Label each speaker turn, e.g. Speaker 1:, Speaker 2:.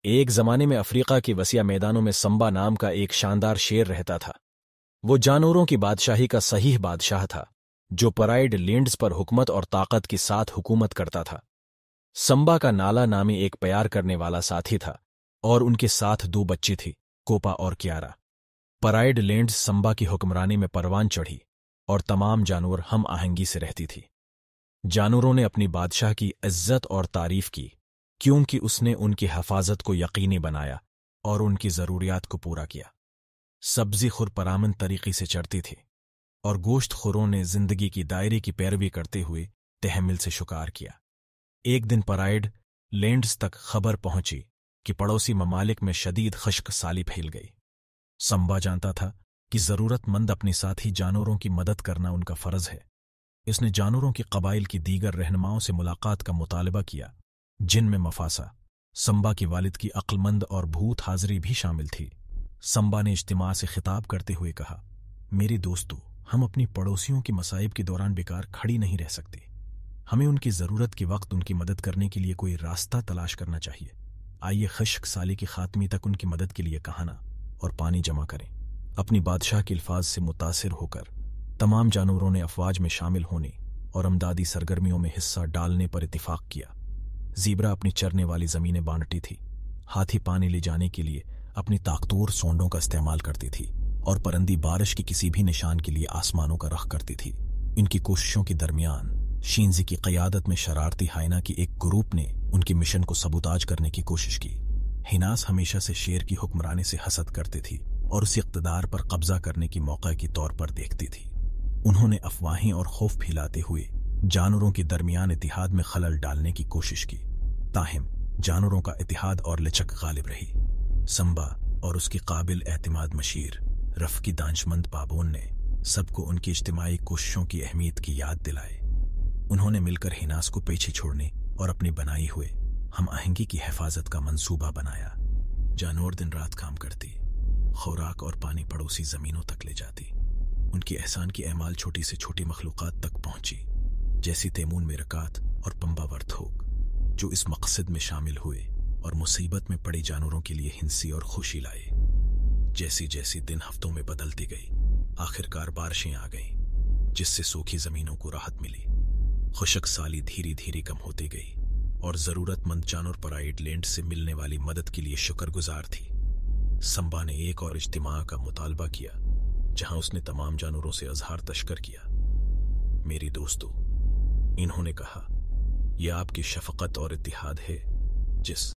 Speaker 1: ایک زمانے میں افریقہ کی وسیع میدانوں میں سمبا نام کا ایک شاندار شیر رہتا تھا۔ وہ جانوروں کی بادشاہی کا صحیح بادشاہ تھا، جو پرائیڈ لینڈز پر حکمت اور طاقت کے ساتھ حکومت کرتا تھا۔ سمبا کا نالا نامی ایک پیار کرنے والا ساتھی تھا، اور ان کے ساتھ 2 بچی تھی، کوپا اور کیارا۔ پرائیڈ لینڈز سمبا کی حکمرانی میں پروان چڑھی، اور تمام جانور ہم آہنگی سے رہتی تھی۔ جانوروں نے اپنی بادشاہ کی عزت اور تعریف کی، کیونکہ اس نے ان کی حفاظت کو یقینی بنایا اور ان کی ضروریات کو پورا کیا۔ سبزی خور پرامن طریقے سے چڑھتی تھی، اور گوشت خوروں نے زندگی کی دائرے کی پیروی کرتے ہوئے تحمل سے شکار کیا۔ ایک دن پرائیڈ لینڈز تک خبر پہنچی کہ پڑوسی ممالک میں شدید خشک سالی پھیل گئی۔ سمبا جانتا تھا کہ ضرورت مند اپنی ساتھی جانوروں کی مدد کرنا ان کا فرض ہے۔ اس نے جانوروں کی قبائل کی دیگر رہنماؤں سے ملاقات کا مطالبہ کیا، جن میں مفاسا، سمبا کی والد کی عقل مند اور بھوت حاضری بھی شامل تھی۔ سمبا نے اجتماع سے خطاب کرتے ہوئے کہا، میری دوستو، ہم اپنی پڑوسیوں کی مصائب کے دوران بیکار کھڑی نہیں رہ سکتے۔ ہمیں ان کی ضرورت کے وقت ان کی مدد کرنے کے لیے کوئی راستہ تلاش کرنا چاہیے۔ آئیے خشک سالی کی خاتمی تک ان کی مدد کے لیے کھانا اور پانی جمع کریں۔ اپنی بادشاہ کے الفاظ سے متاثر ہو کر تمام جانوروں نے افواج میں شامل ہونے اور امدادی سرگرمیوں میں حصہ ڈالنے پر اتفاق کیا۔ زیبرا اپنی چرنے والی زمینیں بانٹتی تھی، ہاتھی پانی لے جانے کے لیے اپنی طاقتور سونڈوں کا استعمال کرتی تھی، اور پرندی بارش کی کسی بھی نشان کے لیے آسمانوں کا رخ کرتی تھی۔ ان کی کوششوں کے درمیان شینزی کی قیادت میں شرارتی ہائنا کی ایک گروپ نے ان کی مشن کو سبوتاج کرنے کی کوشش کی۔ ہیناس ہمیشہ سے شیر کی حکمرانی سے حسد کرتی تھی اور اس اقتدار پر قبضہ کرنے کی موقع کے طور پر دیکھتی تھی۔ انہوں نے افواہیں اور خوف پھیلاتے ہوئے جانوروں کے درمیان اتحاد میں خلل ڈالنے کی کوشش کی، تاہم جانوروں کا اتحاد اور لچک غالب رہی۔ سمبا اور اس کی قابل اعتماد مشیر رف کی دانشمند پابون نے سب کو ان کی اجتماعی کوششوں کی اہمیت کی یاد دلائی۔ انہوں نے مل کر ہیناس کو پیچھے چھوڑنے اور اپنی بنائی ہوئے ہم آہنگی کی حفاظت کا منصوبہ بنایا۔ جانور دن رات کام کرتی، خوراک اور پانی پڑوسی زمینوں تک لے جاتی۔ ان کی احسان کی اعمال چھوٹی سے چھوٹی مخلوقات تک پہنچی، جیسی تیمون میرکات اور پمبا ورتھوک، جو اس مقصد میں شامل ہوئے اور مصیبت میں پڑے جانوروں کے لیے ہنسی اور خوشی لائے۔ جیسی جیسی دن ہفتوں میں بدلتی گئی، آخرکار بارشیں آ گئیں، جس سے سوکھی زمینوں کو راحت ملی۔ خشک سالی دھیرے دھیرے کم ہوتی گئی، اور ضرورت مند جانور پرائیڈ لینڈ سے ملنے والی مدد کے لیے شکر گزار تھی۔ سمبا نے ایک اور اجتماع کا مطالبہ کیا، جہاں اس نے تمام جانوروں سے اظہار تشکر کیا۔ میری دوستو، انہوں نے کہا، یہ آپ کی شفقت اور اتحاد ہے جس